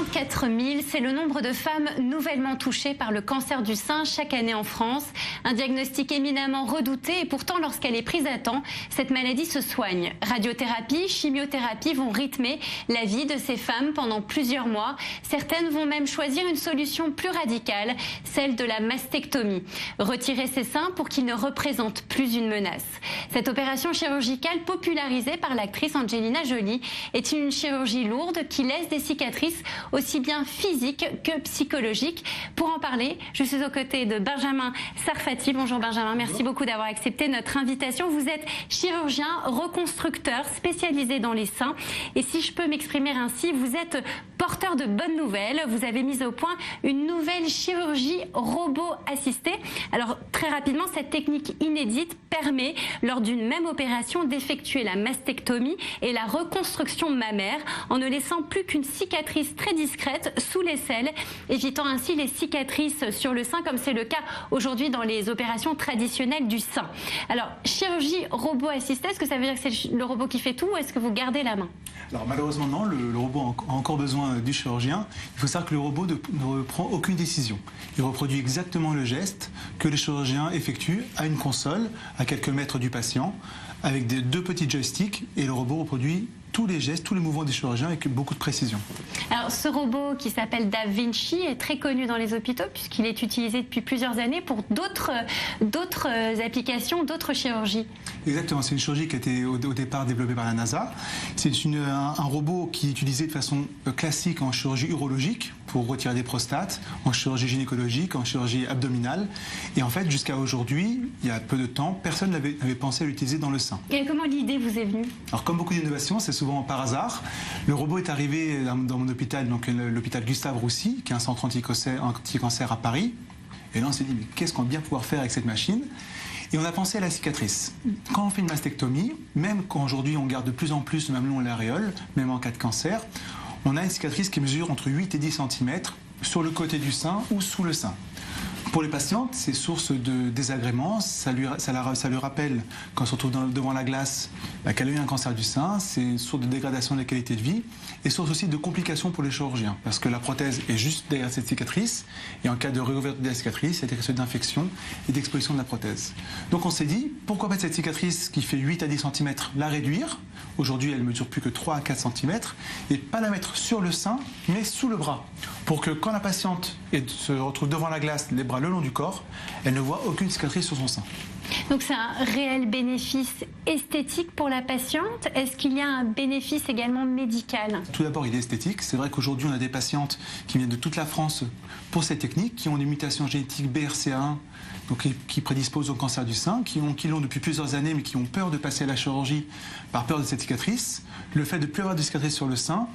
24 000, c'est le nombre de femmes nouvellement touchées par le cancer du sein chaque année en France. Un diagnostic éminemment redouté et pourtant lorsqu'elle est prise à temps, cette maladie se soigne. Radiothérapie, chimiothérapie vont rythmer la vie de ces femmes pendant plusieurs mois. Certaines vont même choisir une solution plus radicale, celle de la mastectomie. Retirer ses seins pour qu'ils ne représentent plus une menace. Cette opération chirurgicale popularisée par l'actrice Angelina Jolie est une chirurgie lourde qui laisse des cicatrices aussi bien physiques que psychologiques. Pour en parler, je suis aux côtés de Benjamin Sarfati. Bonjour Benjamin, merci beaucoup d'avoir accepté notre invitation. Vous êtes chirurgien, reconstructeur spécialisé dans les seins. Et si je peux m'exprimer ainsi, vous êtes porteur de bonnes nouvelles. Vous avez mis au point une nouvelle chirurgie robot assistée. Alors très rapidement, cette technique inédite permet, lors d'une même opération, d'effectuer la mastectomie et la reconstruction mammaire en ne laissant plus qu'une cicatrice très discrète sous l'aisselle, évitant ainsi les cicatrices sur le sein comme c'est le cas aujourd'hui dans les opérations traditionnelles du sein. Alors, chirurgie robot assistée, est-ce que ça veut dire que c'est le robot qui fait tout ou est-ce que vous gardez la main? Alors malheureusement non, le robot a encore besoin du chirurgien. Il faut savoir que le robot ne prend aucune décision. Il reproduit exactement le geste que le chirurgien effectue à une console, à quelques mètres du patient, avec deux petits joysticks, et le robot reproduit tous les gestes, tous les mouvements des chirurgiens avec beaucoup de précision. Alors ce robot qui s'appelle Da Vinci est très connu dans les hôpitaux puisqu'il est utilisé depuis plusieurs années pour d'autres applications, d'autres chirurgies. Exactement, c'est une chirurgie qui a été au départ développée par la NASA. C'est un robot qui est utilisé de façon classique en chirurgie urologique pour retirer des prostates, en chirurgie gynécologique, en chirurgie abdominale. Et en fait, jusqu'à aujourd'hui, il y a peu de temps, personne n'avait pensé à l'utiliser dans le sein. Et comment l'idée vous est venue? Alors comme beaucoup d'innovations, c'est souvent par hasard. Le robot est arrivé dans mon hôpital, donc l'hôpital Gustave Roussy, qui est un centre anti-cancer à Paris. Et là, on s'est dit, mais qu'est-ce qu'on va bien pouvoir faire avec cette machine? Et on a pensé à la cicatrice. Quand on fait une mastectomie, même quand aujourd'hui on garde de plus en plus le mamelon et l'aréole, même en cas de cancer, on a une cicatrice qui mesure entre 8 et 10 cm sur le côté du sein ou sous le sein. Pour les patientes, c'est source de désagréments, ça lui rappelle, quand on se retrouve devant la glace, qu'elle a eu un cancer du sein, c'est une source de dégradation de la qualité de vie, et source aussi de complications pour les chirurgiens, parce que la prothèse est juste derrière cette cicatrice, et en cas de réouverture de la cicatrice, il y a des risques d'infection et d'exposition de la prothèse. Donc on s'est dit, pourquoi pas cette cicatrice qui fait 8 à 10 cm, la réduire, aujourd'hui elle ne mesure plus que 3 à 4 cm, et pas la mettre sur le sein, mais sous le bras, pour que quand la patiente se retrouve devant la glace, les bras le long du corps, elle ne voit aucune cicatrice sur son sein. Donc c'est un réel bénéfice esthétique pour la patiente. Est-ce qu'il y a un bénéfice également médical? Tout d'abord, il est esthétique. C'est vrai qu'aujourd'hui, on a des patientes qui viennent de toute la France pour cette technique, qui ont des mutations génétiques BRCA1, donc qui prédisposent au cancer du sein, qui l'ont depuis plusieurs années, mais qui ont peur de passer à la chirurgie par peur de cette cicatrice. Le fait de ne plus avoir de cicatrice sur le sein,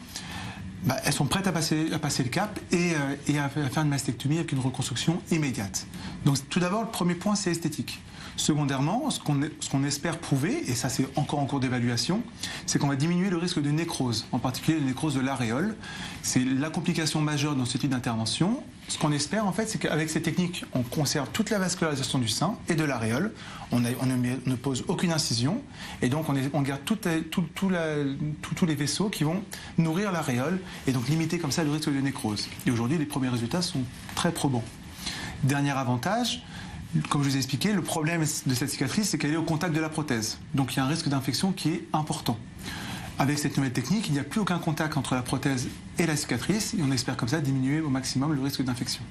elles sont prêtes à passer le cap et à faire une mastectomie avec une reconstruction immédiate. Donc tout d'abord, le premier point, c'est esthétique. Secondairement, ce qu'on espère prouver, et ça c'est encore en cours d'évaluation, c'est qu'on va diminuer le risque de nécrose, en particulier la nécrose de l'aréole. C'est la complication majeure dans ce type d'intervention. Ce qu'on espère en fait, c'est qu'avec ces techniques, on conserve toute la vascularisation du sein et de l'aréole, on ne pose aucune incision, et donc on garde tous les vaisseaux qui vont nourrir l'aréole, et donc limiter comme ça le risque de nécrose. Et aujourd'hui, les premiers résultats sont très probants. Dernier avantage, comme je vous ai expliqué, le problème de cette cicatrice, c'est qu'elle est au contact de la prothèse. Donc il y a un risque d'infection qui est important. Avec cette nouvelle technique, il n'y a plus aucun contact entre la prothèse et la cicatrice, et on espère comme ça diminuer au maximum le risque d'infection.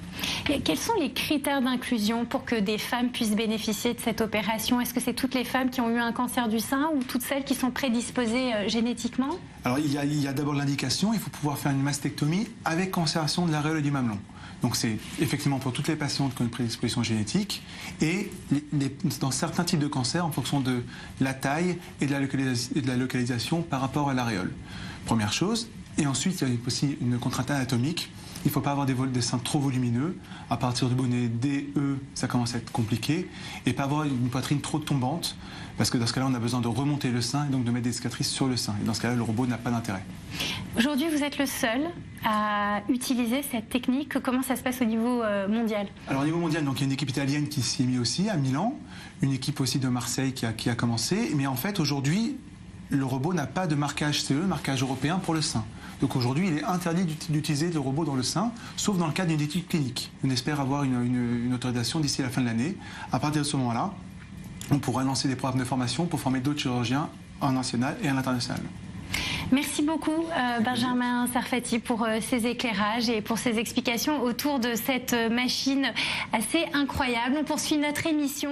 Quels sont les critères d'inclusion pour que des femmes puissent bénéficier de cette opération? Est-ce que c'est toutes les femmes qui ont eu un cancer du sein ou toutes celles qui sont prédisposées génétiquement? Alors il y a d'abord l'indication, il faut pouvoir faire une mastectomie avec conservation de l'aréole et du mamelon. Donc c'est effectivement pour toutes les patientes qui ont une prédisposition génétique et dans certains types de cancers en fonction de la taille et de la localisation par rapport à l'aréole. Première chose. Et ensuite, il y a aussi une contrainte anatomique. Il ne faut pas avoir des seins trop volumineux. À partir du bonnet D, E, ça commence à être compliqué. Et pas avoir une poitrine trop tombante, parce que dans ce cas-là, on a besoin de remonter le sein et donc de mettre des cicatrices sur le sein. Et dans ce cas-là, le robot n'a pas d'intérêt. Aujourd'hui, vous êtes le seul à utiliser cette technique. Comment ça se passe au niveau mondial? Alors au niveau mondial, donc, il y a une équipe italienne qui s'y est mise aussi, à Milan. Une équipe aussi de Marseille qui a commencé. Mais en fait, aujourd'hui, le robot n'a pas de marquage CE, marquage européen pour le sein. Donc aujourd'hui, il est interdit d'utiliser le robot dans le sein, sauf dans le cadre d'une étude clinique. On espère avoir une autorisation d'ici la fin de l'année. À partir de ce moment-là, on pourra lancer des programmes de formation pour former d'autres chirurgiens en national et à l'international. Merci beaucoup Benjamin Sarfati pour ces éclairages et pour ces explications autour de cette machine assez incroyable. On poursuit notre émission.